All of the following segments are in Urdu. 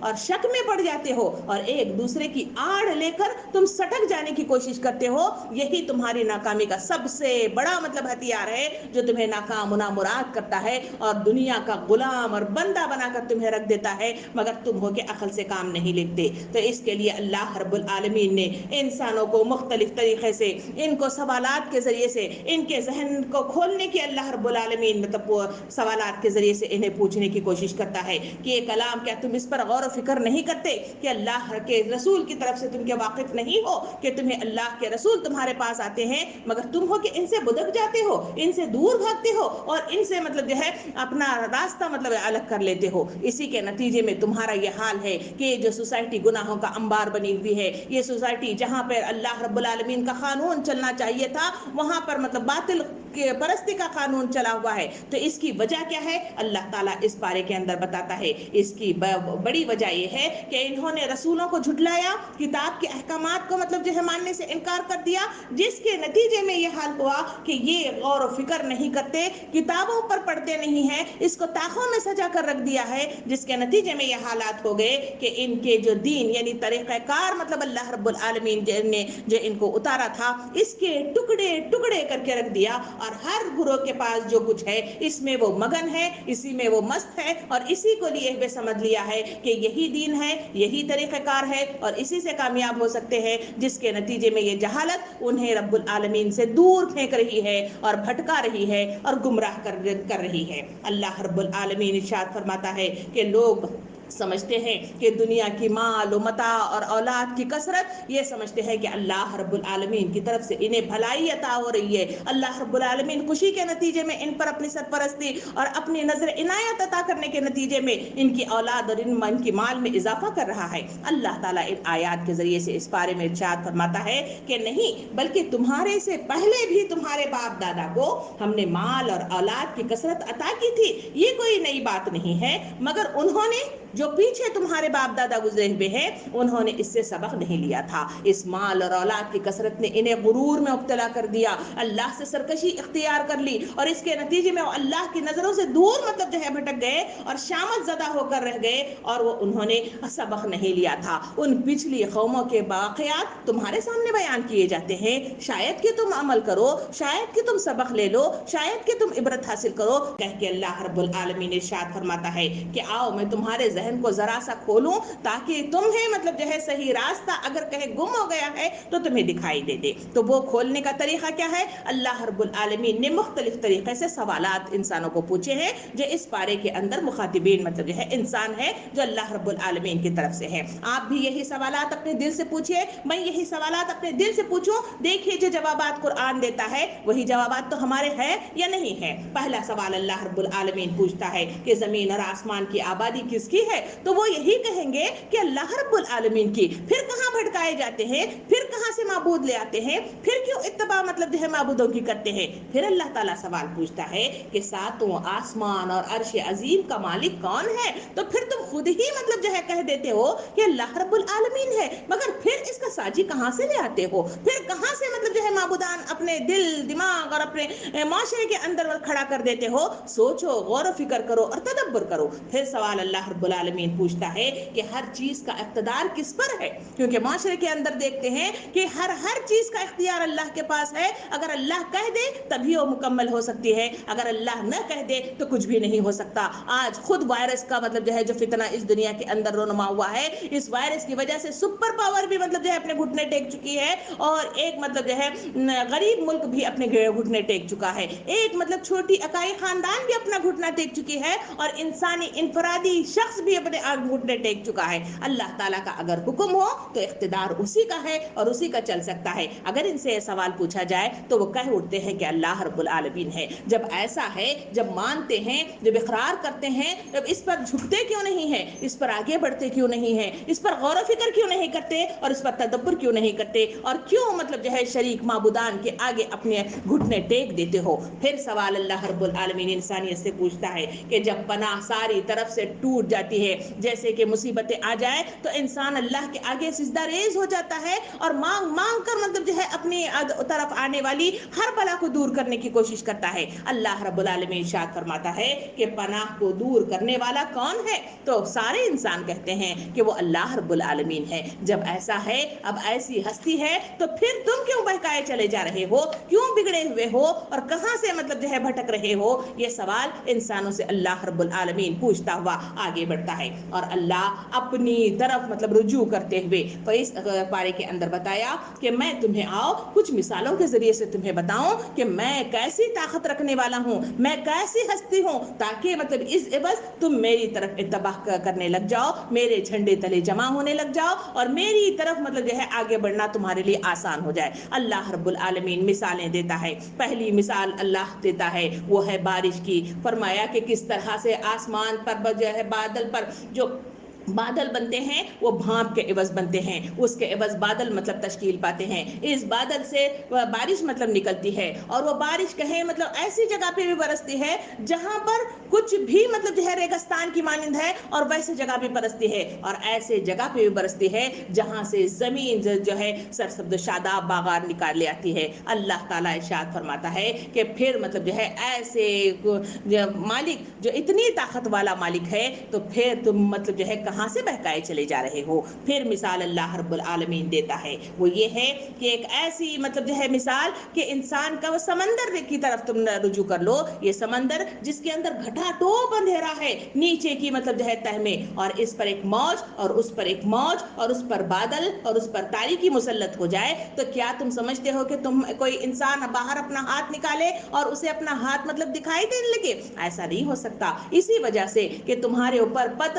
اور شک میں پڑ جاتے ہو اور ایک دوسرے کی آڑ لے کر تم سٹک جانے کی کوشش کرتے ہو، یہی تمہاری ناکامی کا سب سے بڑا ہتھیار ہے جو تمہیں ناکام و نامراد کرتا ہے اور دنیا کا غلام اور بندہ بنا کر تمہیں رکھ دیتا ہے، مگر تم ہو کہ عقل سے کام نہیں لیتے۔ تو اس کے لیے اللہ رب العالمین نے انسانوں کو مختلف طریقے سے، ان کو سوالات کے ذریعے سے، ان کے ذہن کو کھولنے کی اللہ رب العالمین سوالات کے ذریعے سے انہیں پوچھنے کی کوشش کرتا ہے کہ یہ کلام کیا تم اس پر غور و فکر نہیں کرتے کہ اللہ کے رسول کی طرف سے تم کے واقف نہیں ہو کہ تمہیں اللہ کے رسول تمہارے پاس آتے ہیں مگر تم ہو کہ ان سے بدک جاتے ہو، ان سے دور بھاگتے ہو اور ان سے اپنا راستہ الگ کر لیتے ہو۔ اسی کے نتیجے میں تمہارا یہ حال ہے کہ یہ جو سوسائٹی گناہوں کا انبار بنی ہوئی ہے، یہ سوسائٹی جہاں پر اللہ رب العالمین کا قانون چلنا چاہیے تھا وہاں پر باطل پرستی کا قانون چلا ہوا ہے۔ تو اس کی وجہ کیا ہے؟ اللہ تعالیٰ اس پارے کے اندر بتاتا ہے اس کی بڑی وجہ یہ ہے کہ انہوں نے رسولوں کو جھٹلایا، کتاب کے احکامات کو ماننے سے انکار کر دیا، جس کے نتیجے میں یہ حال ہوا کہ یہ غور و فکر نہیں کرتے، کتابوں پر پڑھتے نہیں ہیں، اس کو طاقوں میں سجا کر رکھ دیا ہے، جس کے نتیجے میں یہ حالات ہو گئے کہ ان کے جو دین یعنی طریقہ کار اللہ رب العالمین نے جو ان کو اتارا تھا اس کے ٹکڑے ٹکڑے کر کے رکھ دیا، اور ہر گروہ کے پاس جو کچھ ہے اس میں وہ مگن ہے، اسی میں وہ مست ہے اور اسی کو لیے ہوئے سمجھ لیا ہے کہ یہی دین ہے، یہی طریقہ کار ہے اور اسی سے کامیاب ہو سکتے ہیں، جس کے نتیجے میں یہ جہالت انہیں رب العالمین سے دور پھینک رہی ہے اور بھٹکا رہی ہے اور گمراہ کر رہی ہے۔ اللہ رب العالمین ارشاد فرماتا ہے کہ لوگ سمجھتے ہیں کہ دنیا کی مال و متاع اور اولاد کی کثرت یہ سمجھتے ہیں کہ اللہ رب العالمین کی طرف سے انہیں بھلائی عطا ہو رہی ہے، اللہ رب العالمین خوشی کے نتیجے میں ان پر اپنی سرپرستی اور اپنی نظر عنایت عطا کرنے کے نتیجے میں ان کی اولاد اور ان کی مال میں اضافہ کر رہا ہے۔ اللہ تعالیٰ ان آیات کے ذریعے سے اس بارے میں ارشاد فرماتا ہے کہ نہیں، بلکہ تمہارے سے پہلے بھی تمہارے باپ دادا کو ہم نے مال اور اولاد کی کثرت عطا کی تھی، یہ کوئی نئی بات نہیں ہے، مگر انہوں نے جو پیچھے تمہارے باپ دادا گزرے ہوئے ہیں انہوں نے اس سے سبق نہیں لیا تھا۔ اس مال اور اولاد کی کثرت نے انہیں غرور میں مبتلا کر دیا، اللہ سے سرکشی اختیار کر لی اور اس کے نتیجے میں وہ اللہ کی نظروں سے دور بھٹک گئے اور شامت زدہ ہو کر رہ گئے، اور وہ انہوں نے سبق نہیں لیا تھا۔ ان پچھلی قوموں کے واقعات تمہارے سامنے بیان کیے جاتے ہیں، شاید کہ تم عمل کرو، شاید کہ تم سبق لے لو، شاید کہ تم عبرت حاصل کرو، کہہ کے اللہ رب العالمین ارشاد فرماتا ہے کہ آؤ میں تمہارے ذہن کو ذرا سا کھولوں تاکہ تمہیں صحیح راستہ اگر کہیں گم ہو گیا ہے تو تمہیں دکھائی دے۔ تو وہ کھولنے کا طریقہ کیا ہے؟ اللہ رب العالمین نے مختلف طریقے سے سوالات انسانوں کو پوچھے ہیں، جو اس پارے کے اندر مخاطبین انسان ہے جو اللہ رب العالمین کی طرف سے ہے۔ آپ بھی یہی سوالات اپنے دل سے پوچھئے، میں یہی سوالات اپنے دل سے پوچھوں، دیکھیے جو جوابات قرآن دیتا ہے وہی جوابات تو ہمارے ہیں یا نہیں ہے۔ پہلا سوال اللہ رب العالمین پوچھتا ہے کہ زمین اور آسمان کی آبادی کس کی ہے؟ تو وہ یہی کہیں گے کہ اللہ رب العالمین کی۔ پھر کہاں بھٹکائے جاتے ہیں، پھر کہاں سے معبود لے آتے ہیں، پھر کیوں اتباع معبودوں کی کرتے ہیں؟ پھر اللہ تعالیٰ سوال پوچھتا ہے کہ ساتوں آسمان اور عرش عظیم کا مالک کون ہے؟ تو پھر تم خود ہی کہہ دیتے ہو کہ اللہ رب العالمین ہے، مگر پھر اس کا ساجی کہاں سے لے آتے ہو؟ پھر کہاں سے معبودان اپنے دل دماغ اور اپنے معاشرے کے اندر کھڑا کر دیتے ہو؟ سوچو، غور و فکر کرو اور تدبر کرو۔ پھر سوال اللہ رب العالمین پوچھتا ہے کہ ہر چیز کا اقتدار کس پر ہے؟ کیونکہ معاشرے کے اندر دیکھتے ہیں کہ ہر چیز کا اختیار اللہ کے پاس ہے، اگر اللہ کہہ دے تبھی وہ مکمل ہو سکتی ہے، اگر اللہ نہ کہہ دے تو کچھ بھی نہیں ہو سکتا۔ آج خود وائرس کا جو فتنہ اس دنیا کے اندر رونما ہوا ہے، اس وائرس کی وجہ سے سپر پاور بھی اپنے گھٹنے ٹیک چکی ہے، اور ایک غریب ملک بھی اپنے گھٹنے ٹیک چکا ہے، ایک چھوٹی اکائی خاندان بھی اپنا گھٹنا ٹیک چکی ہے، اور انسانی انفرادی شخص بھی اپنے گھٹنے ٹیک چکا ہے۔ اللہ تعالیٰ کا اگر حکم ہو تو اقتدار اسی کا ہے اور اسی کا چل سکتا ہے۔ اگر ان سے یہ سوال پوچھا جائے تو وہ کہہ اٹھتے ہیں کہ اللہ رب العالمین ہے۔ جب ایسا ہے، جب مانتے ہیں، جب اقرار کرتے ہیں، جب اس پر جھکتے کیوں نہیں ہیں، اس پر آگے بڑھتے کیوں نہیں ہیں، اس پر غور و فکر کیوں نہیں کرتے اور اس پر تدبر کیوں نہیں کرتے، اور کیوں شریک معبودان کے آگے اپنے گھٹنے ٹیک دیتے ہو؟ پھر سوال اللہ رب العالمین انسانیت سے پوچھتا ہے کہ جب پناہ ساری طرف سے ٹوٹ جاتی ہے, جیسے کہ مصیبتیں آ جائیں تو انسان اللہ کے آگے سجدہ ریز ہو جاتا ہے اور مانگ مانگ کر مطلب جو ہے اپنی طرف آنے والی ہر بلا کو دور کرنے کی کوشش کرتا ہے۔ اللہ رب العالمین ارشاد فرماتا ہے کہ پناہ کو دور کرنے والا کون ہے؟ تو سارے انسان کہتے ہیں کہ وہ اللہ رب العالمین ہے۔ جب ایسا ہے، اب ایسی ہستی ہے، تو پھر تم کیوں بہکائے چلے جا رہے ہو، کیوں بگڑے ہوئے ہو اور کہاں سے مطلب جو ہے بھٹک رہے ہو؟ یہ سوال انسانوں سے اللہ رب العالمین پوچھتا ہوا آگے بڑھتا ہے، اور اللہ اپنی طرف مطلب رجوع کرتے ہوئے اس پارے کے اندر بتایا کہ میں تمہیں کچھ مثالوں کے ذریعے سے تمہیں بتاؤں کہ میں کیسی طاقت رکھنے والا ہوں، میں کیسی ہستی ہوں، تاکہ مطلب اس عوض تم میری طرف اتباع کرنے لگ جاؤ، میرے جھنڈے تلے جمع ہونے لگ جاؤ اور میری طرف مطلب جو ہے آگے بڑھنا تمہارے لیے آسان ہو جائے۔ اللہ رب العالمین مثالیں دیتا ہے۔ پہلی مثال اللہ دیتا ہے وہ ہے بارش کی۔ فرمایا کہ کس طرح سے آسمان پر جو ہے بادل پر جو بادل بنتے ہیں وہ بھانپ کے عوض بنتے ہیں، اس کے عوض بادل مطلب تشکیل پاتے ہیں، اس بادل سے بارش مطلب نکلتی ہے، اور وہ بارش کہیں مطلب ایسی جگہ پہ بھی برستی ہے جہاں پر کچھ بھی مطلب جو ہے ریگستان کی مانند ہے، اور ویسے جگہ بھی برستی ہے، اور ایسے جگہ پہ بھی برستی ہے جہاں سے زمین جو ہے سرسبز و شاداب باغات نکال لے آتی ہے۔ اللہ تعالیٰ ارشاد فرماتا ہے کہ پھر مطلب جو ہے ایسے مالک جو اتنی طاقت والا مالک ہے، تو پھر تم مطلب جو ہے کہاں سے بہکائے چلے جا رہے ہو؟ پھر مثال اللہ رب العالمین دیتا ہے وہ یہ ہے کہ ایک ایسی مطلب جو ہے مثال کہ انسان کا وہ سمندر کی طرف تم رجوع کر لو، یہ سمندر جس کے اندر گھٹا ٹوپ اندھیرا ہے نیچے کی مطلب جو ہے تہ میں، اور اس پر ایک موج اور اس پر ایک موج اور اس پر بادل اور اس پر تاریکی مسلط ہو جائے، تو کیا تم سمجھتے ہو کہ تم کوئی انسان باہر اپنا ہاتھ نکالے اور اسے اپنا ہاتھ مطلب دکھائی دینے لگے؟ ایسا نہیں ہو سکتا۔ اسی وجہ سے کہ تمہارے اوپر پرت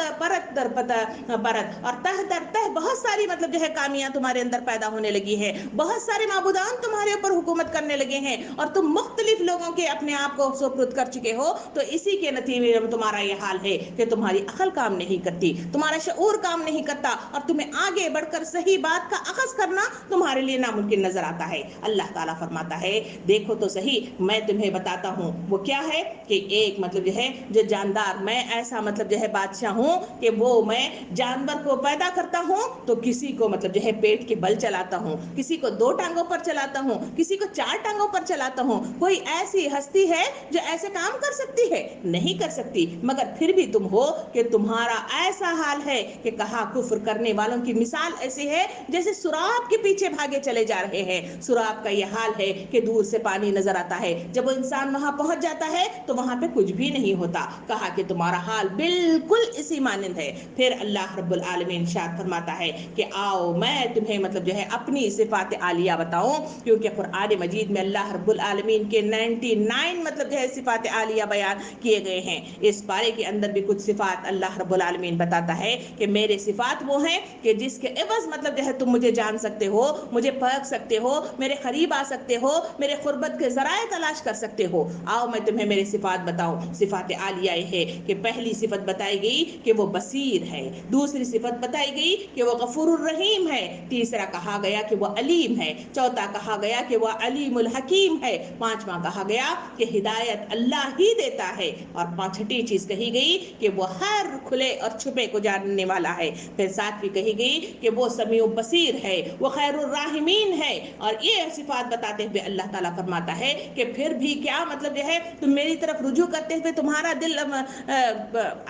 در پرت اور تہ در تہ بہت ساری مطلب جو ہے کامیاں تمہارے اندر پیدا ہونے لگی ہے، بہت سارے معبودان تمہارے اوپر حکومت کرنے لگے ہیں، اور تم مختلف لوگوں کے اپنے آپ کو سپرد کر چکے ہو، تو اسی کے نتیجے میں تمہارا یہ حال ہے کہ تمہاری عقل کام نہیں کرتی، تمہارا شعور کام نہیں کرتا، اور تمہیں آگے بڑھ کر صحیح بات کا اخذ کرنا تمہارے لیے ناممکن نظر آتا ہے۔ اللہ تعالیٰ فرماتا ہے دیکھو تو صحیح، میں تمہیں بتاتا ہوں وہ کیا ہے کہ ایک مطلب جو ہے جو جاندار، میں ایسا مطلب جو ہے بادشاہ ہوں کہ وہ میں جانور کو پیدا کرتا ہوں تو کسی کو مطلب جو ہے پیٹ کے بل چلاتا ہوں، کسی کو 2 ٹانگوں پر چلاتا ہوں، کسی کو 4 ٹانگوں پر چلاتا ہوں۔ کوئی ایسی ہستی ہے جو ایسے کام کر سکتی ہے؟ نہیں کر سکتی، مگر پھر بھی تم ہو کہ تمہارا ایسا حال ہے کہ کہا کفر کرنے والوں کی مثال ایسی ہے جیسے سراب کے پیچھے بھاگے چلے جا رہے ہیں۔ سراب کا یہ حال ہے کہ دور سے پانی نظر آتا ہے، جب وہ انسان وہاں پہنچ جاتا ہے تو وہاں پہ کچھ بھی نہیں ہوتا۔ کہا کہ تمہارا حال بالکل اسی مانند ہے۔ پھر اللہ رب العالمین ارشاد فرماتا ہے کہ آؤ میں تمہیں مطلب جو ہے اپنی صفات عالیہ بتاؤں، کیونکہ قرآن مجید میں اللہ رب العالمین کے 99 مطلب جو ہے صفات عالیہ بیان کیے گئے ہیں۔ اس پارے کے اندر بھی کچھ صفات اللہ رب العالمین بتاتا ہے کہ میرے صفات وہ ہیں کہ جس کے عوض مطلب جو ہے تم مجھے جان سکتے ہو، مجھے پرکھ سکتے ہو، میرے قریب آ سکتے ہو، میرے قربت کے ذرائع تلاش کر سکتے ہو۔ آؤ میں تمہیں میرے صفات بتاؤں۔ صفات عالیہ یہ ہے کہ پہلی صفت بتائی گئی کہ وہ بصیر ہے، دوسری صفت بتائی گئی کہ وہ غفور الرحیم ہے، تیسرا کہا گیا کہ وہ علیم ہے، چوتھا کہا گیا کہ وہ علیم الحکیم ہے، پانچواں کہا گیا کہ ہدایت اللہ ہی دیتا ہے، اور چھٹی چیز کہی گئی کہ وہ ہر کھلے اور چھپے کو جاننے والا ہے۔ پھر ساتویں کہی گئی کہ وہ سمیع بصیر ہے، وہ خیر الراحمین ہے، اور یہ صفات بتاتے ہوئے اللہ تعالیٰ فرماتا ہے کہ پھر بھی کیا مطلب جو ہے تم میری طرف رجوع کرتے ہوئے تمہارا دل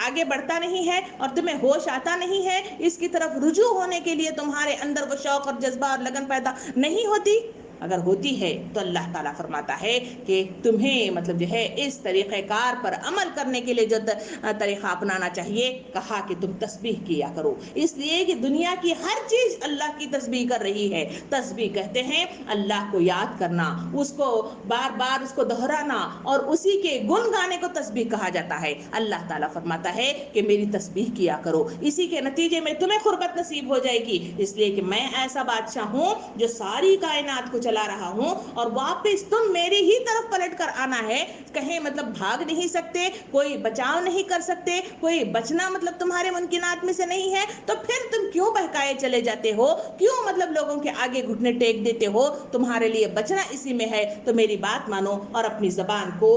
آگے بڑھتا نہیں ہے اور تمہیں ہوش آتا نہیں ہے، اس کی طرف رجوع ہونے کے لیے تمہارے اندر وہ شوق اور جذبہ اور لگن پیدا نہیں ہوتی؟ اگر ہوتی ہے تو اللہ تعالیٰ فرماتا ہے کہ تمہیں مطلب جو ہے اس طریقہ کار پر عمل کرنے کے لیے جو طریقہ اپنانا چاہیے، کہا کہ تم تسبیح کیا کرو، اس لیے کہ دنیا کی ہر چیز اللہ کی تسبیح کر رہی ہے۔ تسبیح کہتے ہیں اللہ کو یاد کرنا، اس کو بار بار اس کو دہرانا اور اسی کے گن گانے کو تسبیح کہا جاتا ہے۔ اللہ تعالیٰ فرماتا ہے کہ میری تسبیح کیا کرو، اسی کے نتیجے میں تمہیں قربت نصیب ہو جائے گی، اس لیے کہ میں ایسا بادشاہ ہوں جو ساری کائنات کو چلا رہا ہوں اور واپس تم میری ہی طرف پلٹ کر آنا ہے، کہیں مطلب بھاگ نہیں سکتے، کوئی بچاؤ نہیں کر سکتے، کوئی بچنا مطلب تمہارے ممکنات میں سے نہیں ہے، تو پھر تم کیوں بہکائے چلے جاتے ہو، کیوں مطلب لوگوں کے آگے گھٹنے ٹیک دیتے ہو؟ تمہارے لیے بچنا اسی میں ہے، تو میری بات مانو اور اپنی زبان کو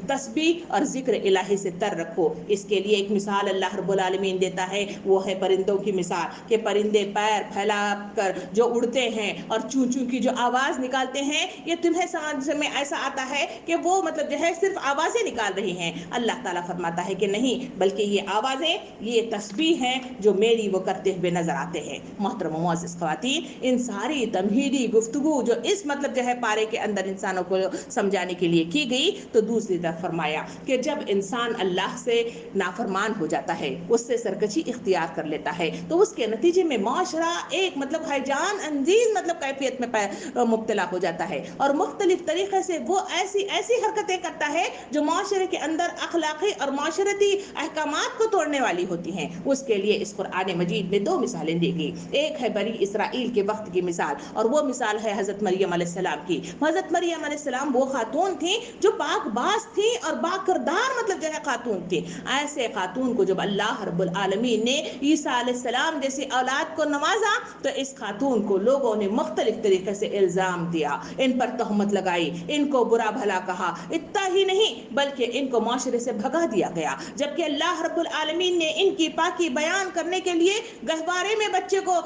تسبیح اور ذکر الہی سے تر رکھو۔ اس کے لیے ایک مثال اللہ رب العالمین دیتا ہے، وہ ہے پرندوں کی مثال، کہ پرندے پیر پھیلا کر جو اڑتے ہیں اور چوں چوں کی جو آواز نکالتے ہیں، یہ تمہیں سمجھ میں ایسا آتا ہے کہ وہ مطلب جو ہے صرف آوازیں نکال رہی ہیں؟ اللہ تعالیٰ فرماتا ہے کہ نہیں، بلکہ یہ آوازیں، یہ تسبیح ہیں جو میری وہ کرتے ہوئے نظر آتے ہیں۔ محترم و معزز خواتین، ان ساری تمہیدی گفتگو جو اس مطلب جو ہے پارے کے اندر انسانوں کو سمجھانے کے لیے کی گئی، تو دوسری طرف فرمایا کہ جب انسان اللہ سے نافرمان ہو جاتا ہے، اس سے سرکشی اختیار کر لیتا ہے، تو اس کے نتیجے میں معاشرہ ایک مطلب ہیجان انگیز مطلب کیفیت میں مبتلا ہو جاتا ہے، اور مختلف طریقے سے وہ ایسی حرکتیں کرتا ہے جو معاشرے کے اندر اخلاقی اور معاشرتی احکامات کو توڑنے والی ہوتی ہیں۔ اس کے لیے اس قرآن مجید میں دو مثالیں دی گئی، ایک ہے بنی اسرائیل کے وقت کی مثال، اور وہ مثال ہے حضرت مریم علیہ السلام کی۔ حضرت مریم علیہ السلام وہ خاتون تھیں جو پاک باز تھیں اور با کردار مطلب جو ہے خاتون تھیں۔ ایسے خاتون کو جب اللہ رب العالمین نے عیسیٰ علیہ السلام جیسی اولاد کو نوازا، تو اس خاتون کو لوگوں نے مختلف طریقے سے الزام دیا، ان پر تہمت لگائی، ان کو برا بھلا کہا، اتنا ہی نہیں بلکہ ان کو معاشرے سے بھگا دیا گیا، جبکہ اللہ رب العالمین نے ان کی پاکی بیان کرنے کے لیے گہوارے میں بچے کو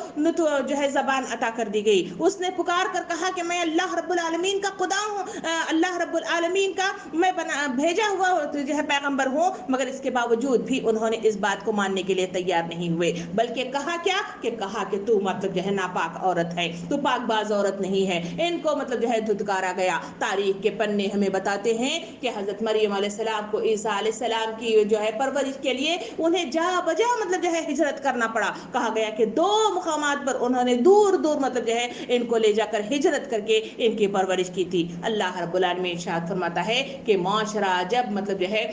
جو ہے زبان عطا کر دی گئی۔ اس نے پکار کر کہا کہ میں اللہ رب العالمین کا خدا ہوں، اللہ رب العالمین کا میں بھیجا ہوا جو ہے پیغمبر ہوں، مگر اس کے باوجود بھی انہوں نے اس بات کو ماننے کے لیے تیار نہیں ہوئے، بلکہ کہا کیا کہ کہا کہ تو مطلب جو ہے ناپاک عورت ہے، تو پاک باز عورت نہیں ہے۔ ان کو مطلب جو ہے دھتکارا گیا۔ تاریخ کے پنے ہمیں بتاتے ہیں کہ حضرت مریم علیہ السلام کو عیسیٰ علیہ السلام کی جو ہے پرورش کے لیے انہیں جا بجا مطلب جو ہے ہجرت کرنا پڑا۔ کہا گیا کہ 2 مقامات پر انہوں نے دور دور مطلب جو ہے ان کو لے جا کر ہجرت کر کے ان کی پرورش کی تھی۔ اللہ رب العالمین ارشاد فرماتا ہے کہ معاشرہ جب مطلب جو ہے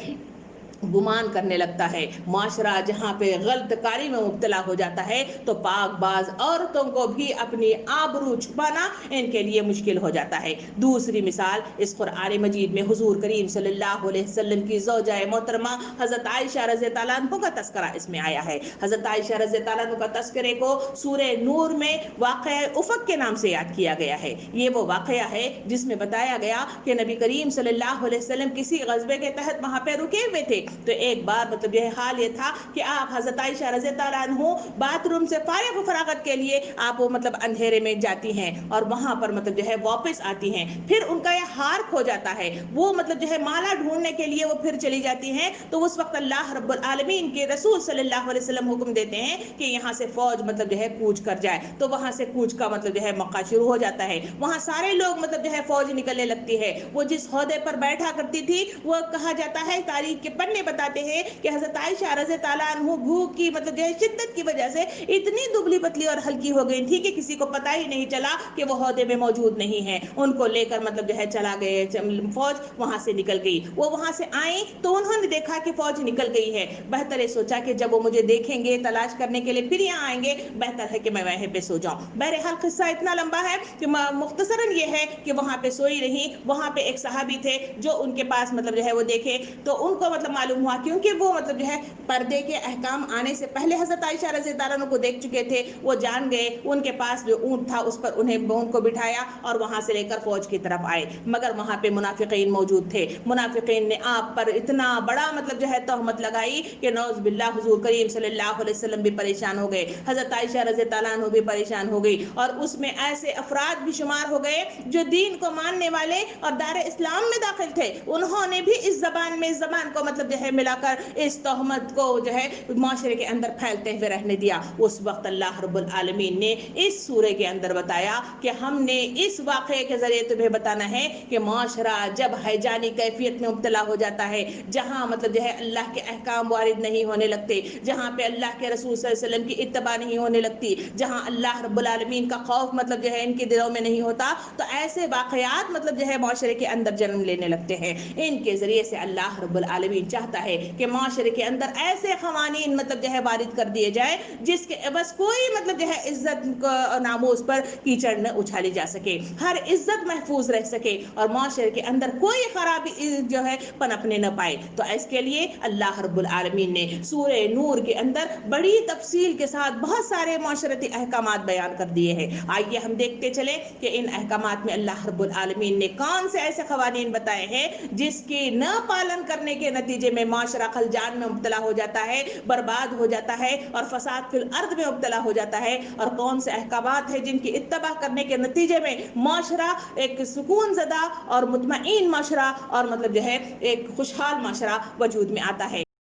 گمان کرنے لگتا ہے، معاشرہ جہاں پہ غلط کاری میں مبتلا ہو جاتا ہے، تو پاک باز عورتوں کو بھی اپنی آبرو چھپانا ان کے لیے مشکل ہو جاتا ہے۔ دوسری مثال اس قرآن مجید میں حضور کریم صلی اللہ علیہ وسلم کی زوجہ محترمہ حضرت عائشہ رضی اللہ عنہ کا تذکرہ اس میں آیا ہے۔ حضرت عائشہ رضی اللہ عنہ کا تذکرے کو سورہ نور میں واقعہ افق کے نام سے یاد کیا گیا ہے۔ یہ وہ واقعہ ہے جس میں بتایا گیا کہ نبی کریم صلی اللہ علیہ وسلم کسی غزوے کے تحت وہاں پہ رکے ہوئے تھے، تو ایک بار مطلب یہ حال یہ تھا کہ آپ حضرت عائشہ رضی اللہ عنہ باتھ روم سے فارغ و فراغت کے لیے آپ وہ مطلب اندھیرے میں جاتی ہیں اور وہاں پر مطلب جو ہے واپس آتی ہیں، پھر ان کا یہ ہار کھو جاتا ہے، وہ مطلب جو ہے مالا ڈھونڈنے کے لیے وہ پھر چلی جاتی ہیں، تو اس وقت اللہ رب العالمین کے رسول صلی اللہ علیہ وسلم حکم دیتے ہیں کہ یہاں سے فوج مطلب جو ہے کوچ کر جائے، تو وہاں سے کوچ کا مطلب جو ہے موقع شروع ہو جاتا ہے، وہاں سارے لوگ مطلب جو ہے فوج نکلنے لگتی ہے۔ وہ جس عہدے پر بیٹھا کرتی تھی، وہ کہا جاتا ہے، تاریخ کے پنے بتاتے ہیں کہ حضرت عائشہ رضی اللہ عنہ بھوک کی مطلب جو ہے شدت کی وجہ سے اتنی دبلی پتلی اور ہلکی ہو گئی تھی کہ کسی کو پتہ ہی نہیں چلا کہ وہ عہدے میں موجود نہیں ہے۔ ان کو لے کر مطلب جو ہے چلا گئے، فوج وہاں سے نکل گئی۔ وہ وہاں سے آئیں تو انہوں نے دیکھا کہ فوج نکل گئی ہے، بہتر ہے سوچا کہ جب وہ مجھے دیکھیں گے تلاش کرنے کے لیے پھر یہاں آئیں گے، بہتر ہے کہ میں وہیں پہ سو جاؤں۔ بہرحال قصہ اتنا لمبا ہے کہ مختصراً یہ ہے کہ وہاں پہ سوئی رہی۔ وہاں پہ ایک صحابی تھے جو ان کے پاس مطلب جو ہے وہ دیکھے، تو ان کو مطلب معلوم ہوا، کیونکہ وہ مطلب جو ہے پردے کے احکام آنے سے پہلے حضرت عائشہ رضی اللہ عنہ کو دیکھ چکے تھے، وہ جان گئے، ان کے پاس جو اونٹ تھا اس پر ان کو بٹھایا اور وہاں سے لے کر فوج کی طرف آئے، مگر وہاں پہ منافقین موجود تھے۔ منافقین نے آپ پر اتنا بڑا مطلب جو ہے تہمت لگائی کہ نعوذ باللہ حضور کریم صلی اللہ علیہ وسلم بھی پریشان ہو گئے، حضرت عائشہ رضی اللہ عنہ بھی پریشان ہو گئی، اور اس میں ایسے افراد بھی شمار ہو گئے جو دین کو ماننے والے اور دار اسلام میں داخل تھے، انہوں نے بھی اس زبان کو مطلب جو ہے ملا کر اس تہمت کو جو ہے معاشرے کے اندر پھیلتے ہوئے رہنے دیا۔ اس وقت اللہ رب العالمین نے اس سورہ کے اندر بتایا کہ ہم نے اس واقعے کے ذریعے تمہیں بتانا ہے کہ معاشرہ جب ہیجانی کیفیت میں مبتلا ہو جاتا ہے، جہاں مطلب جو ہے اللہ کے احکام وارد نہیں ہونے لگتے، جہاں پہ اللہ کے رسول صلی اللہ علیہ وسلم کی اتباع نہیں ہونے لگتی، جہاں اللہ رب العالمین کا خوف مطلب جو ہے ان کے دلوں میں نہیں ہوتا، تو ایسے واقعات مطلب جو ہے معاشرے کے اندر جنم لینے لگتے ہیں۔ ان کے ذریعے سے اللہ رب العالمین چاہتا چاہتا ہے کہ معاشرے کے اندر ایسے قوانین مطلب جو ہے وارد کر دیے جائے جس کے بس کوئی مطلب جو ہے عزت ناموز پر کیچڑ نہ اچھالی جا سکے، ہر عزت محفوظ رہ سکے اور معاشرے کے اندر کوئی خرابی جو ہے پنپنے نہ پائے۔ تو اس کے لیے اللہ رب العالمین نے سورہ نور کے اندر بڑی تفصیل کے ساتھ بہت سارے معاشرتی احکامات بیان کر دیے ہیں۔ آئیے ہم دیکھتے چلیں کہ ان احکامات میں اللہ رب العالمین نے کون سے ایسے قوانین بتائے ہیں جس کے نہ پالن کرنے کے نتیجے میں معاشرہ خلجان میں مبتلا ہو جاتا ہے، برباد ہو جاتا ہے اور فساد فی الارض میں مبتلا ہو جاتا ہے، اور کون سے احکامات ہیں جن کی اتباع کرنے کے نتیجے میں معاشرہ ایک سکون زدہ اور مطمئن معاشرہ اور مطلب جو ہے ایک خوشحال معاشرہ وجود میں آتا ہے۔